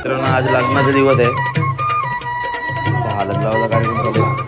मित्रांनो आज लग्नाचा दिवस आहे. हळद लावायचा कार्यक्रम चालू आहे.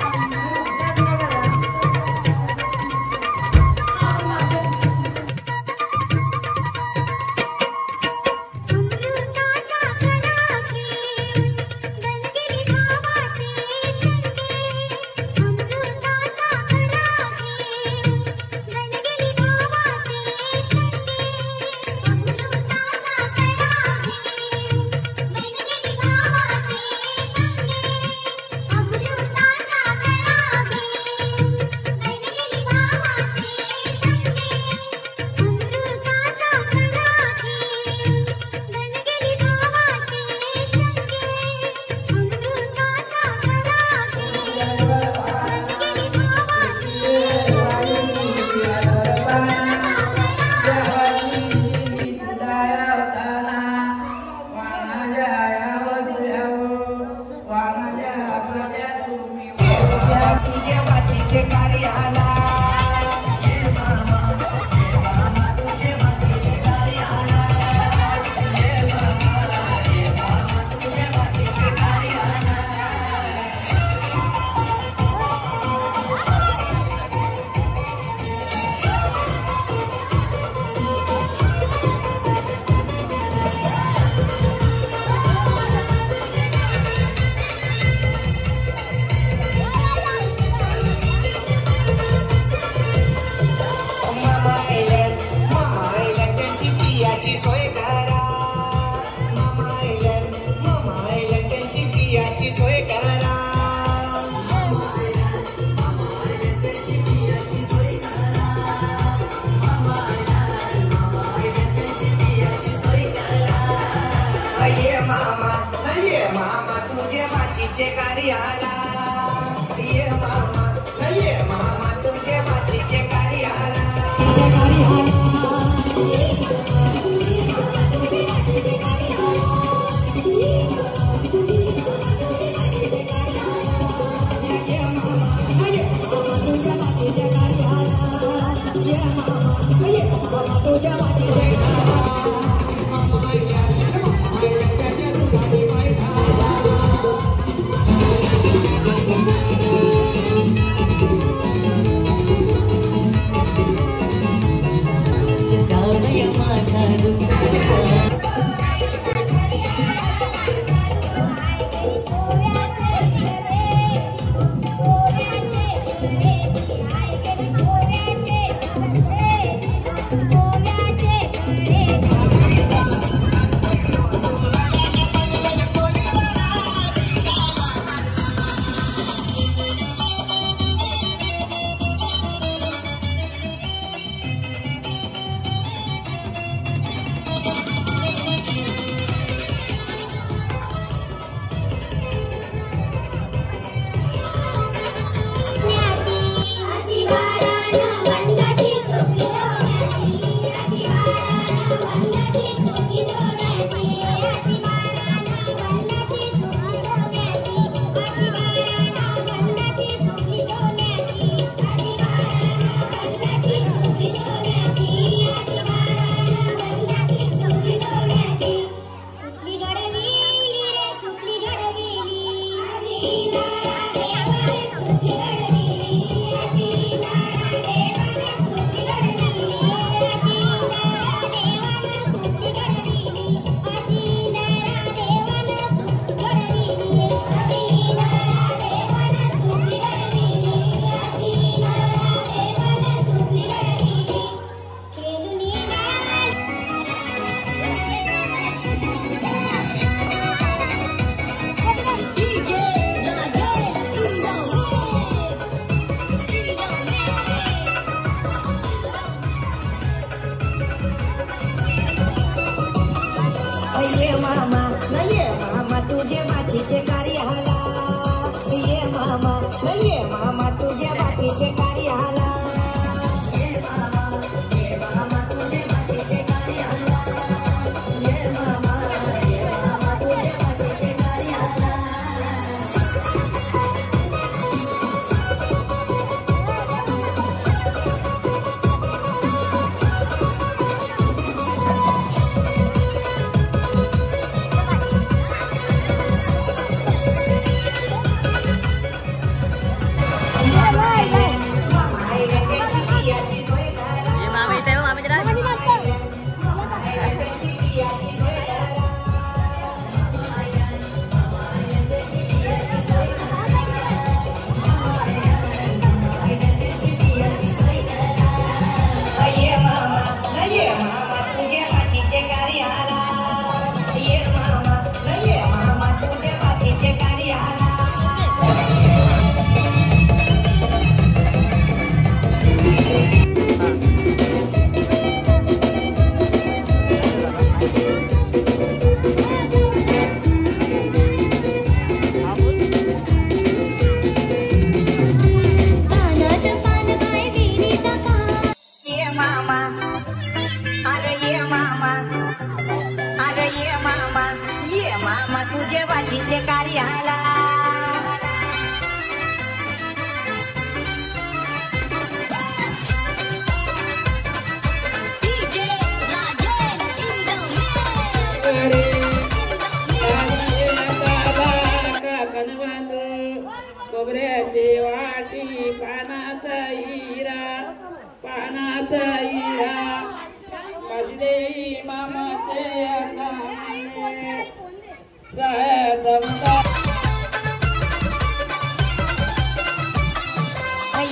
शाळेचा मुद्दा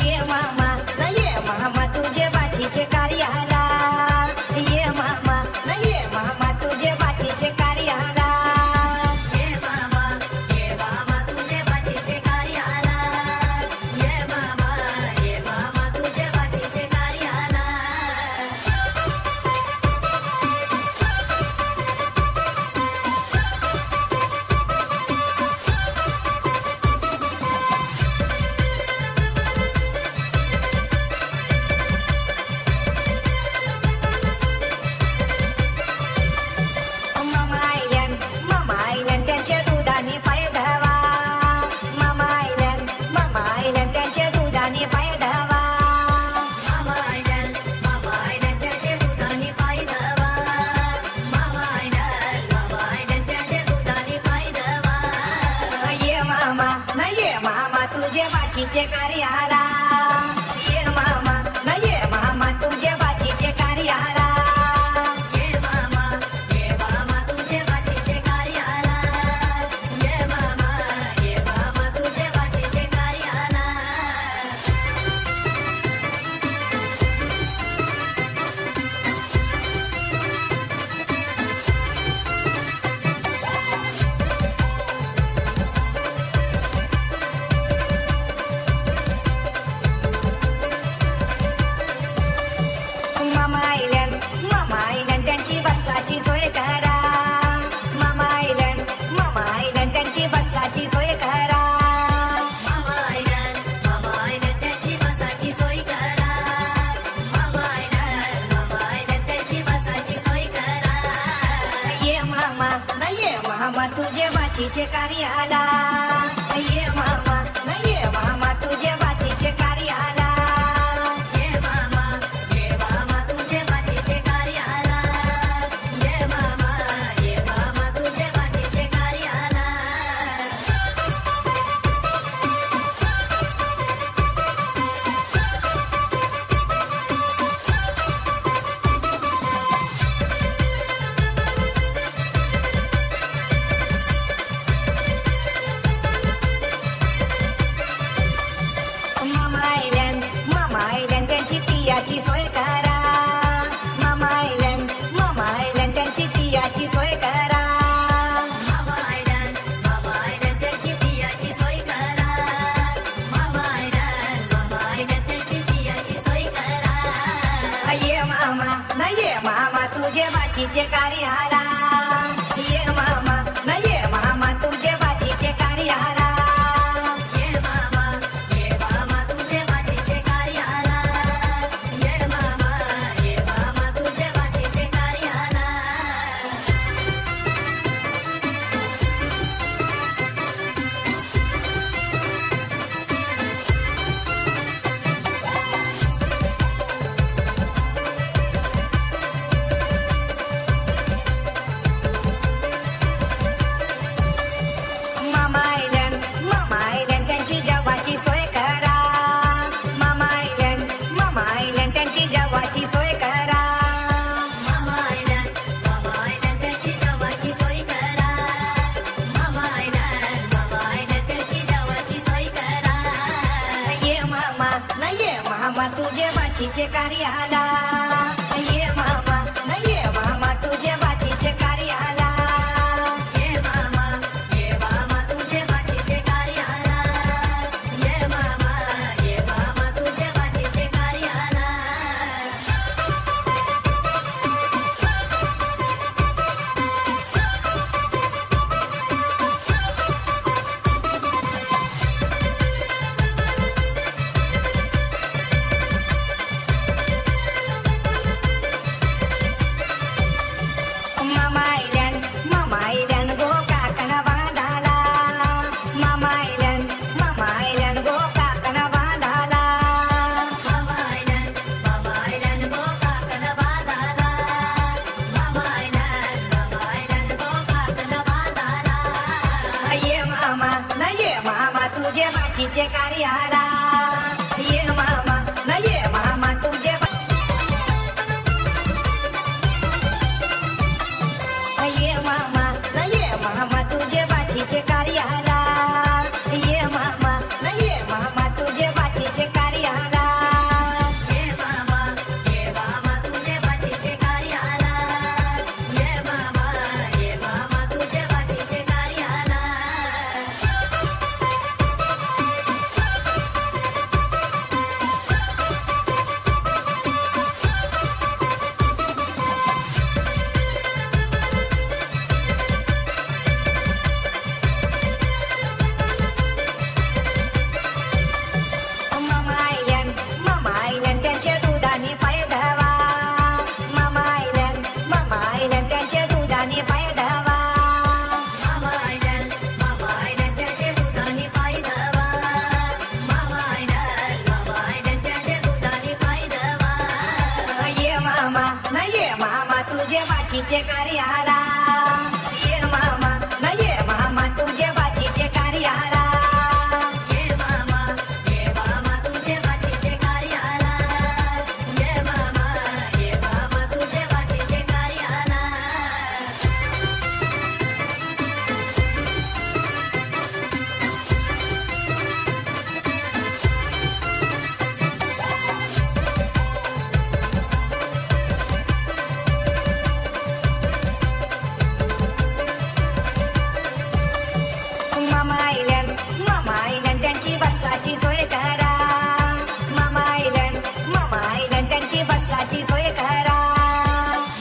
ये मामा तुझे बाचीचे कार्याला ये मामा तुझे बाचीचे कार्याला ये मामा तुझे बाचीचे कार्याला ये मामा तुझे बाचीचे कार्याला मामा आयल्यान त्यांच्या दुधाने पाय धवा मामा आयल्यान त्यांच्या दुधाने पाय धवा मामा आयल्यान त्यांच्या दुधाने पाय धवा मामा आयल्यान त्यांच्या दुधाने पाय धवा ये मामा तुझे बाचीचे कार्याला ये मामा तुझे बाचीचे कार्याला ये मामा तुझे बाचीचे कार्याला ये मामा तुझे बाचीचे कार्याला मामा आयल्यान त्यांची बसाची सोय करा मामा आयल्यान त्यांची बसाची सोय करा मामा आयल्यान त्यांची बसाची सोय करा मामा आयल्यान त्यांची बसाची सोय करा ये मामा तुझे बाचीचे कार्याला ये मामा तुझे बाचीचे कार्याला ये मामा तुझे बाचीचे कार्याला ये मामा तुझे बाचीचे कार्याला मामा आयल्यान त्यांची पियाची सोय करा मामा आयल्यान त्यांची पियाची सोय करा मामा आयल्यान त्यांची पियाची सोय करा मामा आयल्यान त्यांची पियाची सोय करा ये मामा तुझे बाचीचे कार्याला ये मामा तुझे बाचीचे कार्याला ये मामा तुझे बाचीचे कार्याला ये मामा तुझे बाचीचे कार्याला मामा आयल्यान त्यांची जेवाची सोय करा मामा आयल्यान त्यांची जेवाची सोय करा मामा आयल्यान त्यांची जेवाची सोय करा मामा आयल्यान त्यांची जेवाची सोय करा ये मामा तुझे बाचीचे कार्याला ये मामा तुझे बाचीचे कार्याला ये मामा तुझे बाचीचे कार्याला ये मामा तुझे बाचीचे कार्याला बाचीचे कार्याला ये मामा न ये मामा तुझे ये मामा न ये मामा तुझे तुझे बाचीचे कार्याला ये मामा न ये मामा तुझे बाचीचे कार्याला ये मामा तुझे बाचीचे कार्याला ये मामा तुझे बाचीचे कार्याला मामा आईलन त्यांची बसाची सोय करा मामा आईलन त्यांची बसाची सोय करा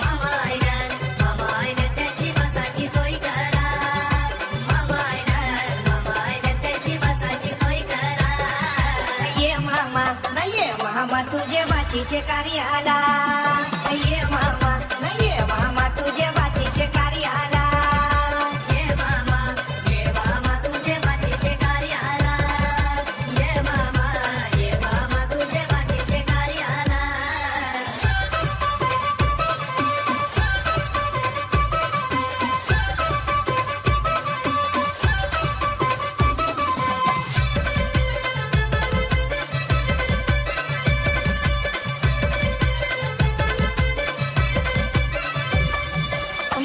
मामा आईलन त्यांची बसाची सोय करा मामा आईलन त्यांची बसाची सोय करा ये मामा तुझे बाचीचे कार्याला ये मामा तुझे बाचीचे कार्याला ये मामा तुझे बाचीचे कार्याला ये मामा तुझे बाचीचे कार्याला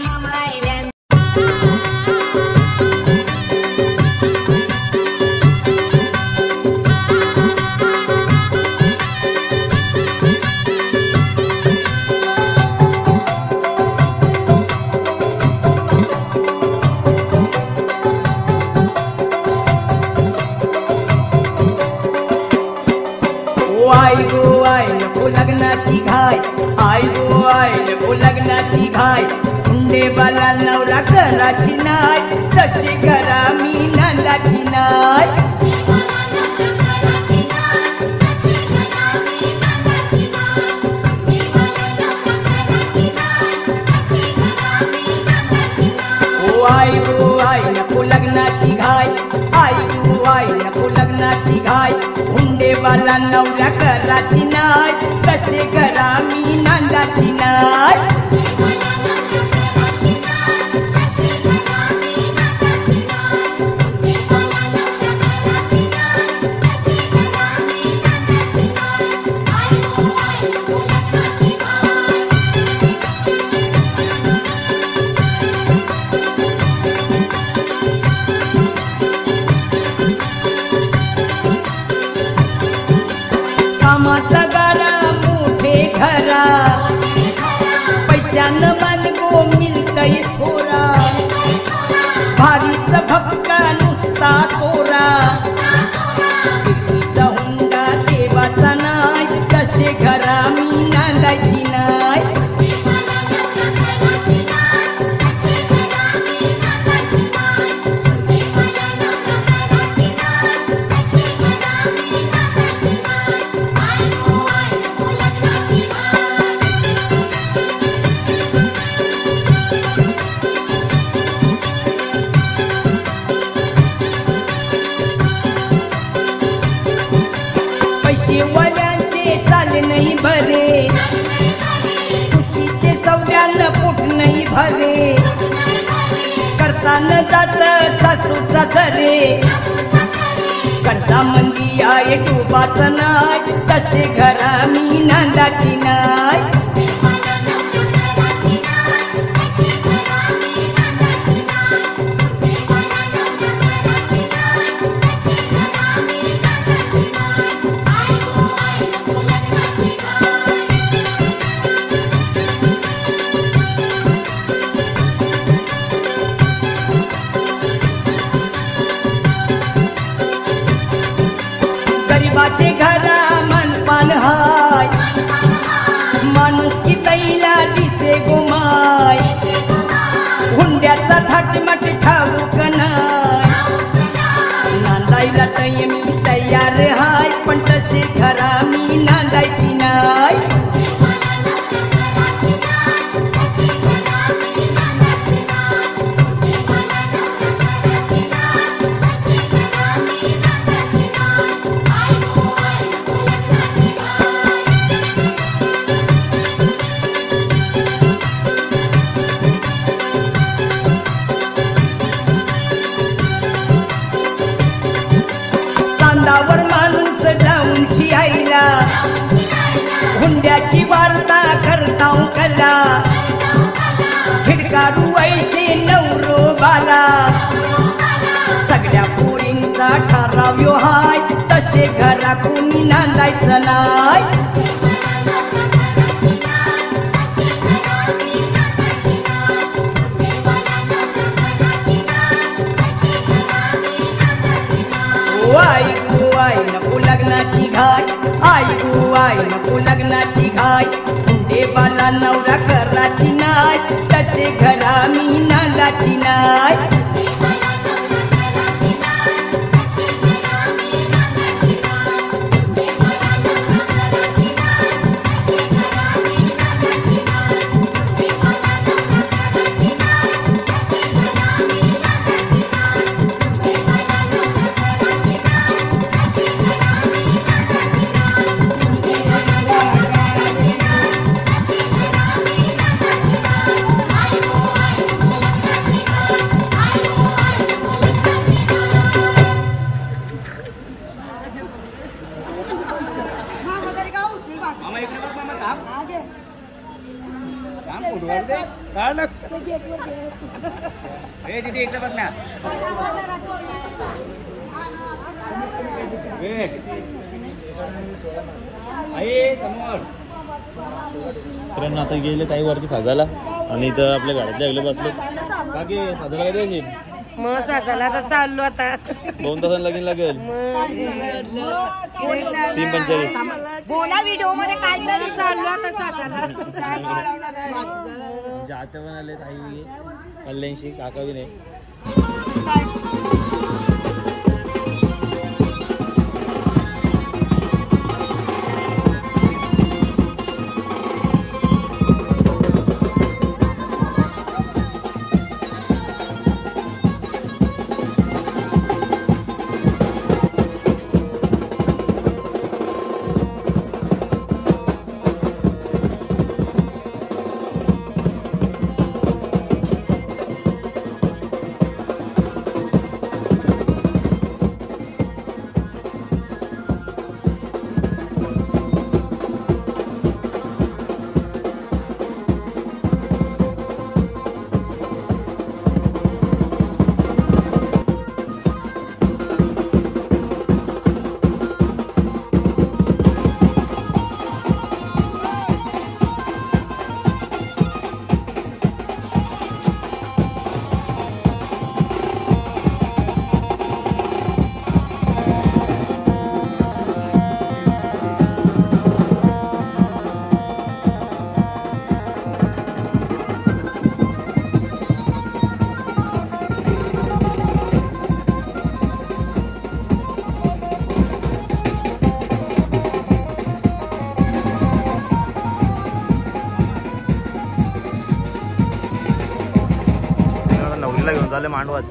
मामा आईलन आई गो आई नको लग्नाची घाय आई गो आई नको लग्नाची घाय हुंडेबाला नवरा कराची नाय तशी करा मी नंदाची नाय ओ आई गो आई नको लग्नाची घाय आई गो आई नको लग्नाची घाय हुंडेबाला नवरा कराची नाय तसे करा मी नंदाची नाय कामाचा गारा मोठे घरा पैशानं मन गो मिळतय थोरा भारीच भक्का नुसता तोरा कितीचा हुंडा देवाचा नाय तसे घरा मी नांदायची नाय पैसेवाल्यांचे चाले नाही भरे खुशीचे सौद्यानं पोट नाही भरे करताना जात सासू सासरे कंटा मंदी आहे टोबाच नाय तसे घरा मी नांदाची नाय गरीबाचे घरा मनपान हाय उशी आईला हुंड्याची वार्ता करताव कला खिडकारू ऐशे नवरो बाला सगळ्या पोरींचा ठराव यो हाय तसे घरा कोणी नांदायचं नाय आई गो आई नको लग्नाची घाय आई गो आई नको लग्नाची घाय हुंडे बाला नवरा कराची नाय तसे घरा मी नांदाची नाय आता गेले काही वरती साजायला आणि इथं आपल्या गाड्यातल्या गेले बसले बाकी साजायला काय द्यायची मग साजायला आता चाललो आता 2 तासांनी लगीन लागेल 3:45 बोला व्हिडिओ मध्ये काय तरी चाललो आता साजायला आता पण आले आई कल्याणशी काका बी नाही घेऊन झाले मांडवात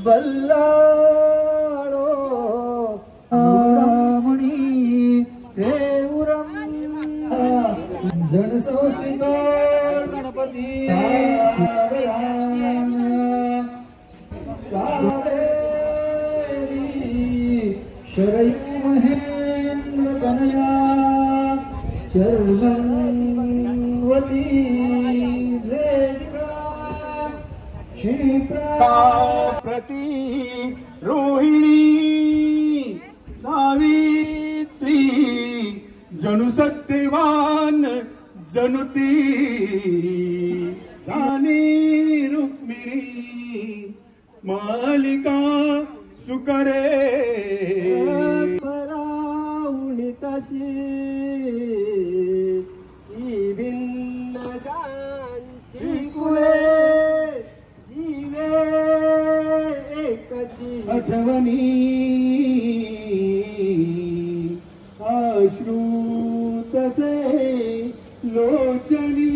बल्लाळो मुरमणी देऊरम जण संस्थित गणपती शरयू महेंद्र तनया चर्मवती प्रति रोहिणी सावित्री जणू सत्यवान जनुती जाने रुक्मिणी मालिका सुकरे परावणी तशी भिन्न गांची कुळे जीवे एकची आठवणी अश्रू तसे लोचनी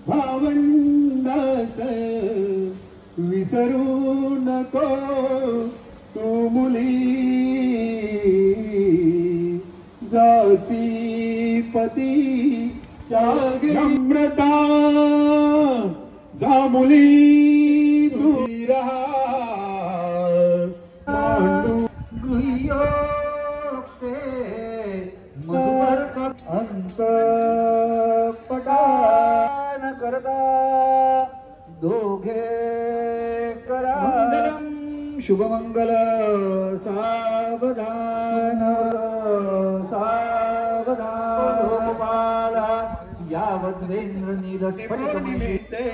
भावंडास विसरू नको तू मुली जासी पती नम्रता जा मुली तू रहा गृह्योक्ते मधुर अंत पटान करता दोघे करा मंगलम शुभमंगल सावधान सावधान गोपाला यावद्वेंद्र नीलस्फटिकमणिते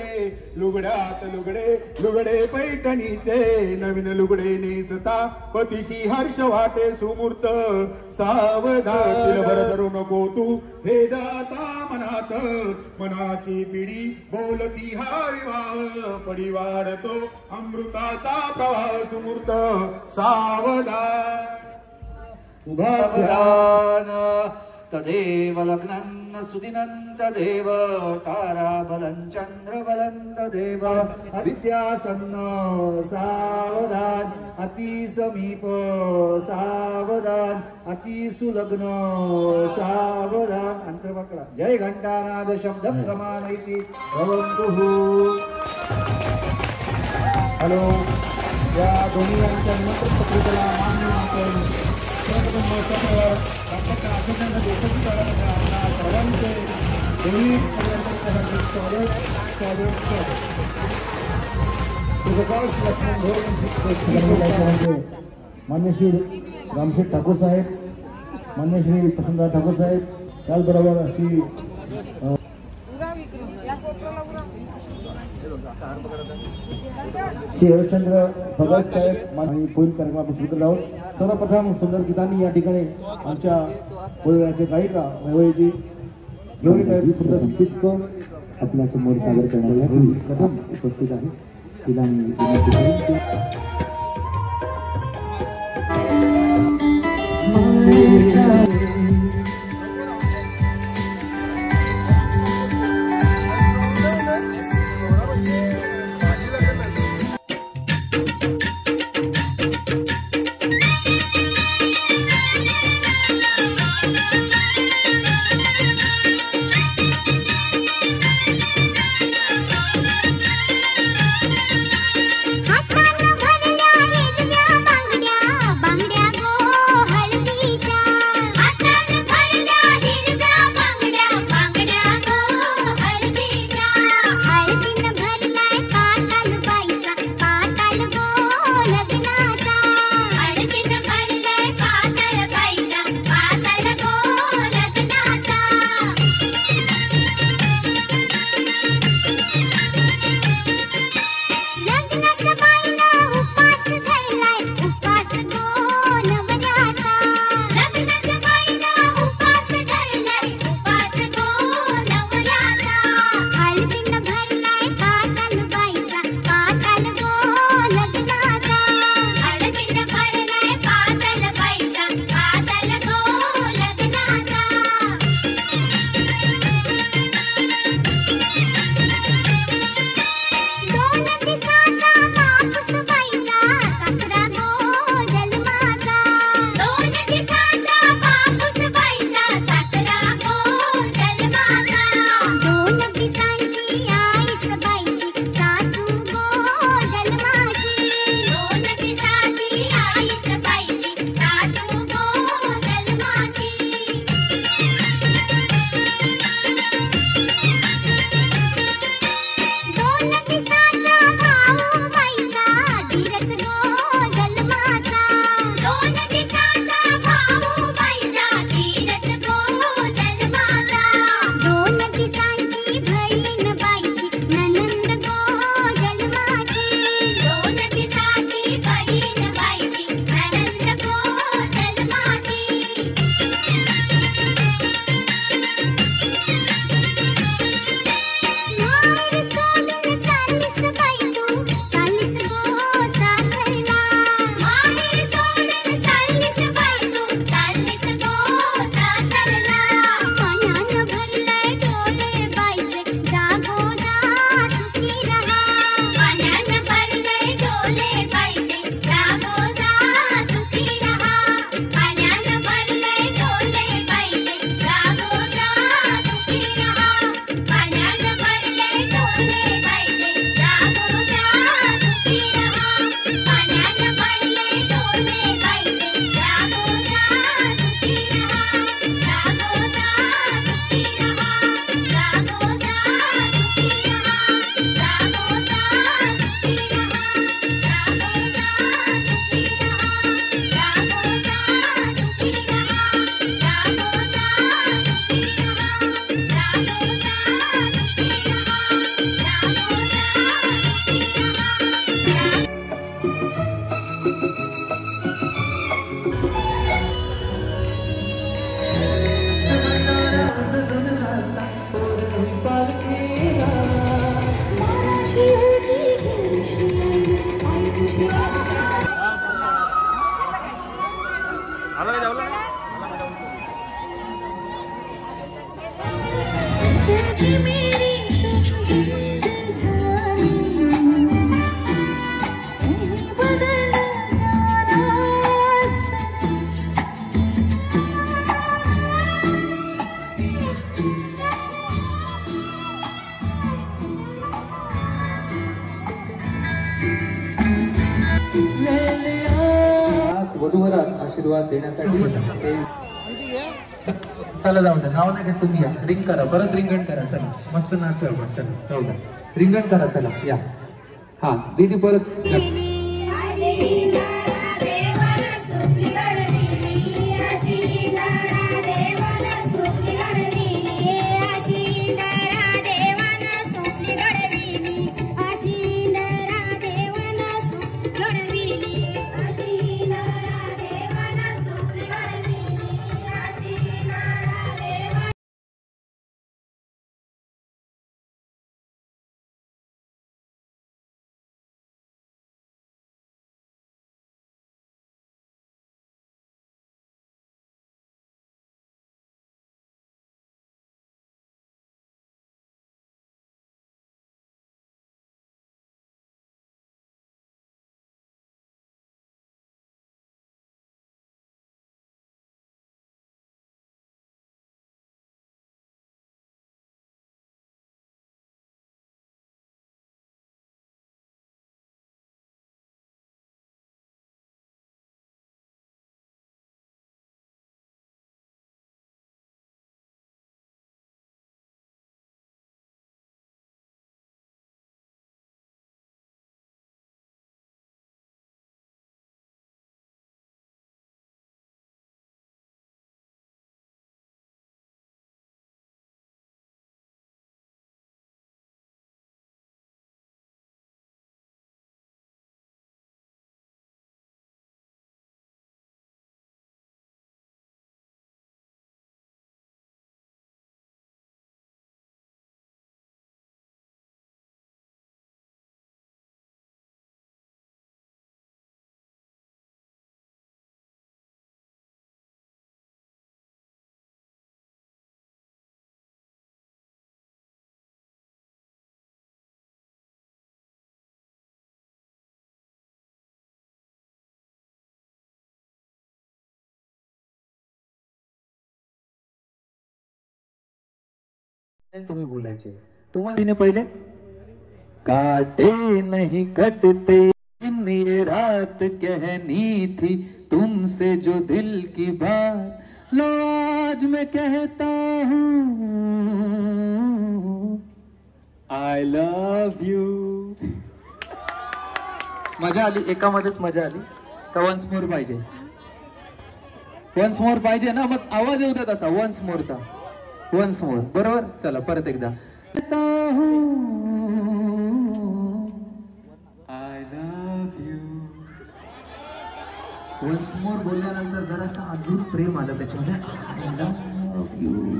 लुगड्यात लुगडे लुगडे पैठणीचे नवीन लुगडे नेसता पतीशी हर्ष वाटे सुमूर्त सावधान भर धरू नको तू हे जाता मनात मनाची पिढी बोलती हा विवाह पडी वाढतो अमृताचा प्रवाह सुमूर्त सावधान उभान तदेव लग्नन्न सुदिनं तदेव ताराबलं चंद्रबलं तदेव विद्यासन्न सावधान अतिसमीप सावधान अतिसुलग्न सावधान अंतर्पकड़ा जय घंटानाद शब्द प्रमाणैति भवन्तु। हॅलो या दोन्ही यांच्या निमंत्रण पत्रिकेला मान्य आपण सर्वकुटुंब समोर दाम्पत्य आचरणामध्ये उपस्थित झाल्याबद्दल आपल्या सर्वांचे दोन्ही पर्यंत स्वागत स्वागत स्वागत सुखपाल लक्ष्मण घोर यांचे मान्य श्री रामशेठ ठाकूर साहेब मान्य श्री प्रसन्नदास ठाकूर साहेब त्याचबरोबर श्री श्री हरिश्चंद्र भगत साहेब आणि पुढील कार्यक्रम सुरू करत आहोत। सर्वप्रथम सुंदर गीतांनी या ठिकाणी आमच्या पोळीची गायिका वैभवीजी घेऊन येत आहेत। सुंदर संगीत आपल्या समोर सादर करण्यासाठी प्रथम उपस्थित आहे तिला बांगड्या गो हळदीच्या वधूवरास आशीर्वाद देण्यासाठी चला जाऊ द्या. नाव नाही घेत तुम्ही या. रिंग करा, परत रिंगण करा. चला मस्त नाचू आपण. चला जाऊ द्या. रिंगण करा. चला या. हा दीदी परत तुम्ही बोलायचे. तुम्हाला पहिले काटे नहीं कटते दिन ये रात कहनी थी तुमसे जो दिल की बात लो आज मैं कहता हूँ I love you. मजा आली. एकामध्येच मजा आली का वन्स मोर पाहिजे? वन्स मोर पाहिजे ना? मग आवाज येऊ द्या तसा वन्स मोरचा. वन्स मोर बरोबर. चला परत एकदा. I love you. Once more बोलल्यानंतर जरासा अजून प्रेम आलं त्याच्यामध्ये. I love you.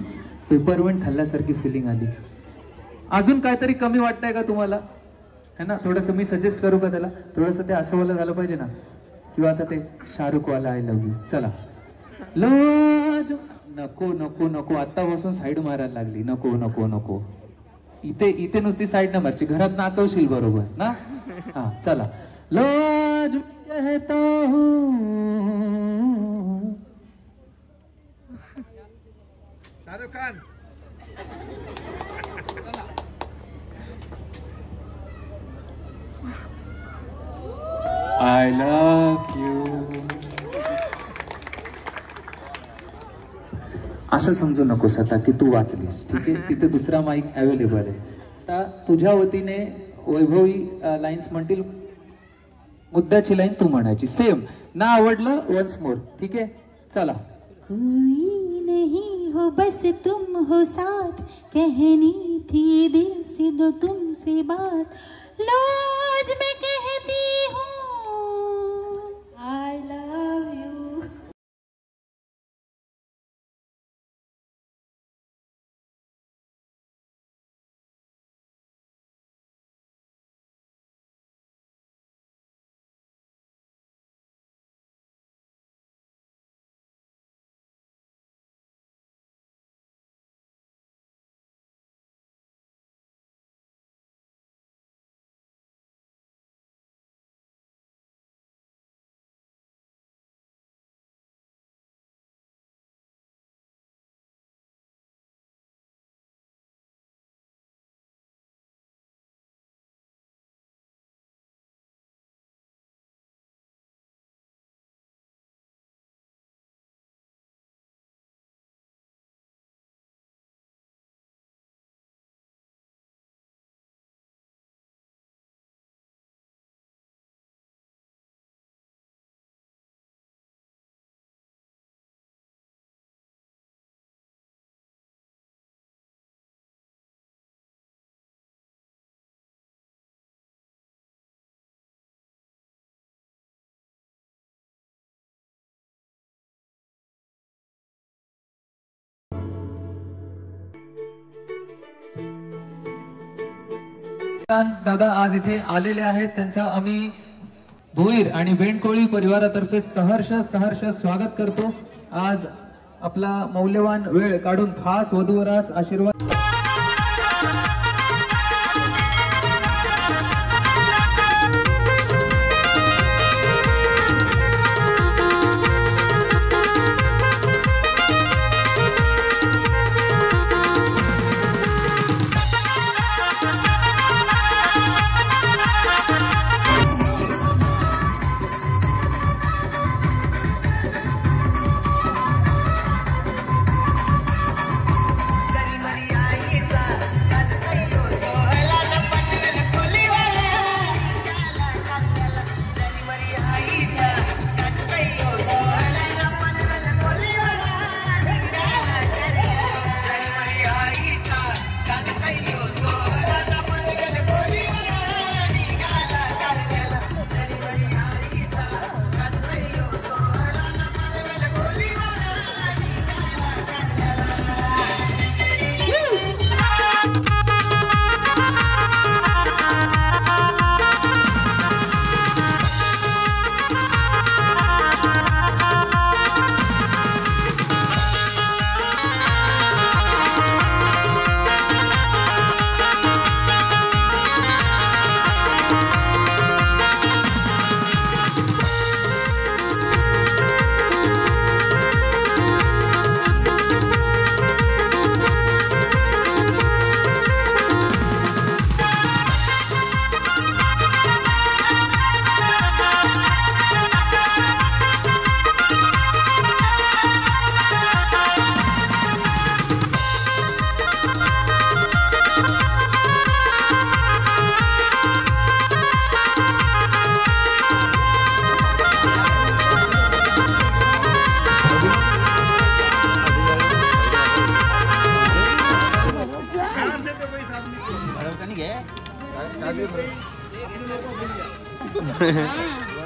पेपरमेंट खाल्ल्यासारखी फिलिंग आली. अजून काहीतरी कमी वाटतंय का तुम्हाला? है ना? थोडंसं मी सजेस्ट करू का त्याला? थोडंसं ते असं वाला झालं पाहिजे ना, किंवा असं ते शाहरुख वाला आय लव्ह यू. चला लाज. नको नको नको. आत्तापासून साईड मारायला लागली. नको नको नको. इथे इथे नुसती साईड न मारची. घरात नाचवशील बरोबर ना? हा चला. लाज कहता हूँ. Shahrukh Khan. I love you. असं समजू नकोस आता की तू वाचलीस. ठीक आहे. तिथे दुसरा माईक अवेलेबल आहे. आता तुझ्या वतीने वैभवी लाईन्स म्हणतील, मुद्द्याची लाईन तू म्हणायची. सेम ना आवडलं वन्स मोर. ठीक आहे. चला. कोई नहीं हो बस तुम हो साथ कहनी थी दिल से दो तुमसे बात लो आज मैं कहती हूँ I love you. दादा आज इथे आलेले आहेत, त्यांचा आम्ही भोईर आणि बेंडकोळी परिवारातर्फे सहर्ष स्वागत करतो. आज आपला मौल्यवान वेळ काढून खास वधूवरास आशीर्वाद.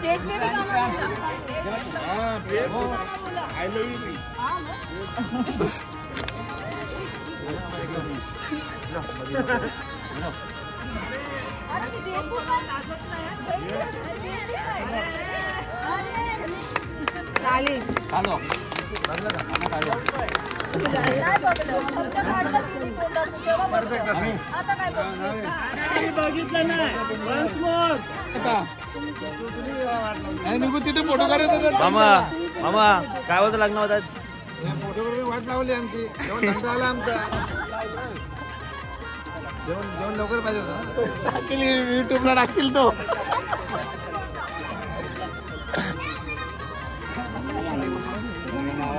स्टेज पे भी गाना आई लव यू. बघितलं नाही वन्स मोर तिथे फोटो काढत. मामा काय होतं लग्न होतात फोटोग्राफी वाट लावली आमची. जेवण आला आमचा. जेवण लवकर पाहिजे होतं. टाकतील युट्यूबला टाकतील तो.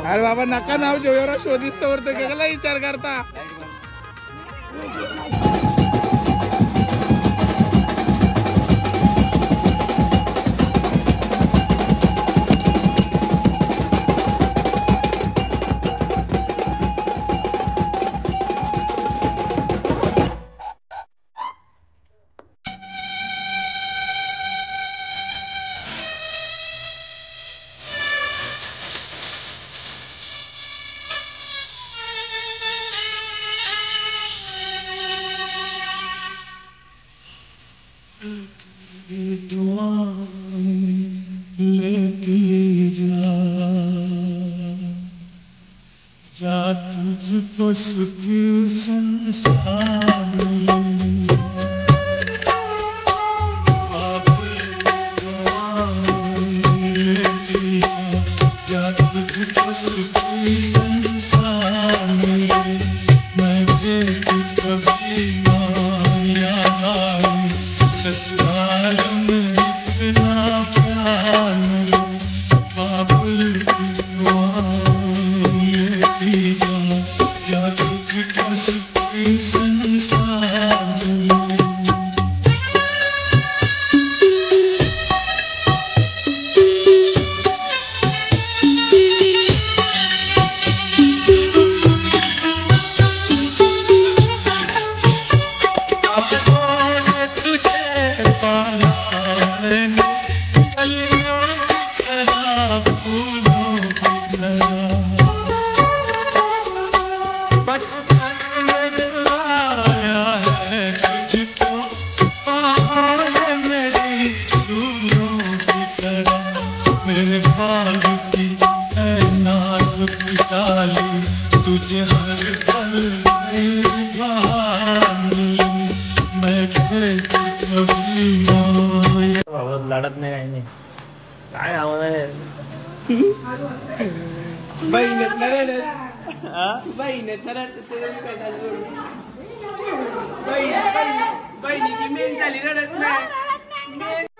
अरे बाबा नका नाव जेवढा शोधिस्त वरतं केला विचार करता. तुझको सुख संसार तुझको सुख संसार मैं कभी माया ससुराल में इतना प्यार बाबुल या तुझको सुख संसार डाली तुझे हर पल मैं कभी आवाज लाडत नाही काही नाही काय आवाज आहे बहिणीची मेन झाली रडत नाही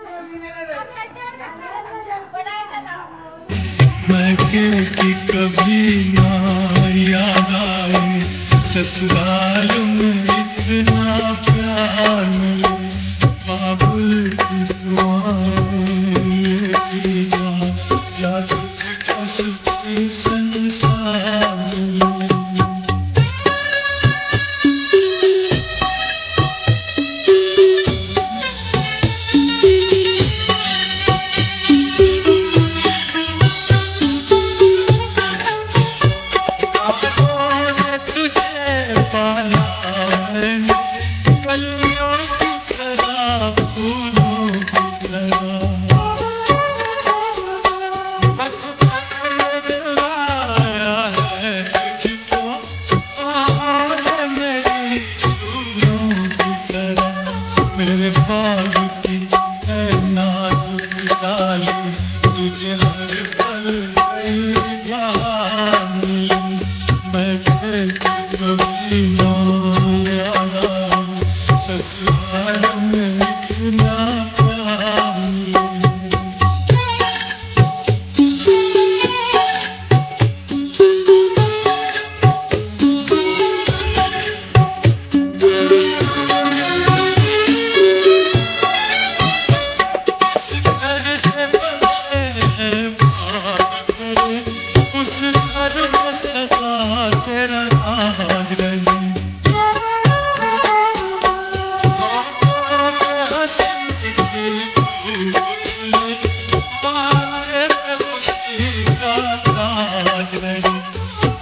मैं कि कभी ना याद आए ससुराल में इतना प्यार मिले बाबुल की दुआएं या तुझको सुखी संसार मिले मेरे बाग की है नाजुक डाली तुझे हर पल याद मिली मैं कभी ना याद आए ससुराल में इतना प्यार मिले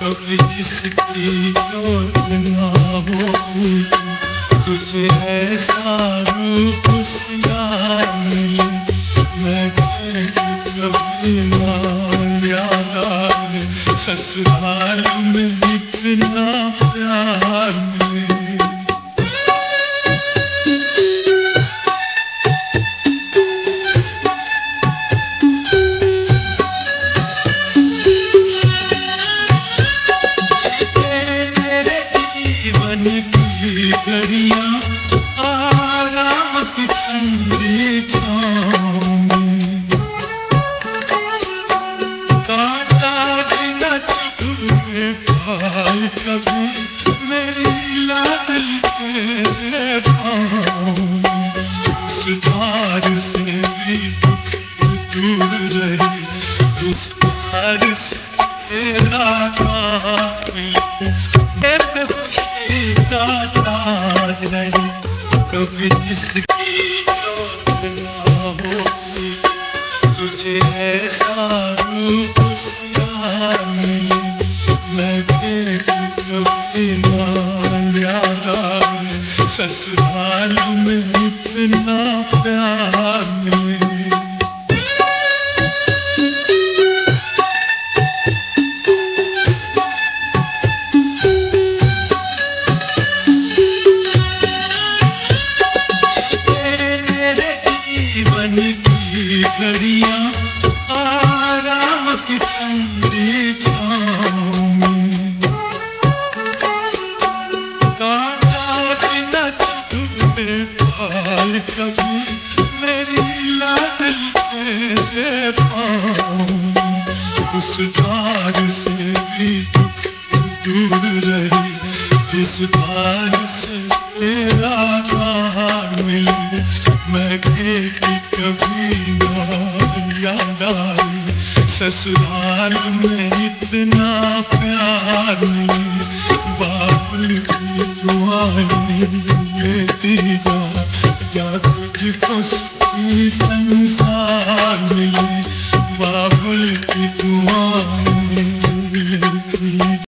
कभी जिसकी जोत ना हो तुझे ऐसा रूप मिले मैं कभी ना याद आए ससुराल में इतना प्यार मिले घड़ियां आराम की ठंडी छाँव में कांटा बिना चुभे पाए कभी मेरी लाडल तेरे पाँव में सुधार से भी दूर रहे सुधार से तेरा नाम मिले खुशी का ताज नहीं कभी जिसकी जोत ना होती तुझे ऐसा रूप मिले मैं कभी ना याद आए ससुराल में इतना प्यार मिले घड़ियां आराम की ठंडी छाँव में कांटा बिना चुभे पाए कभी मेरी लाडल तेरे पाँव में उस धार से भी दूर रही जिस धार से तेरा नाम मिले मैं कभी ना याद आए ससुराल में इतना प्यार मिले बाबुल की दुआएं लेती जा या तुझको सुखी संसार मिले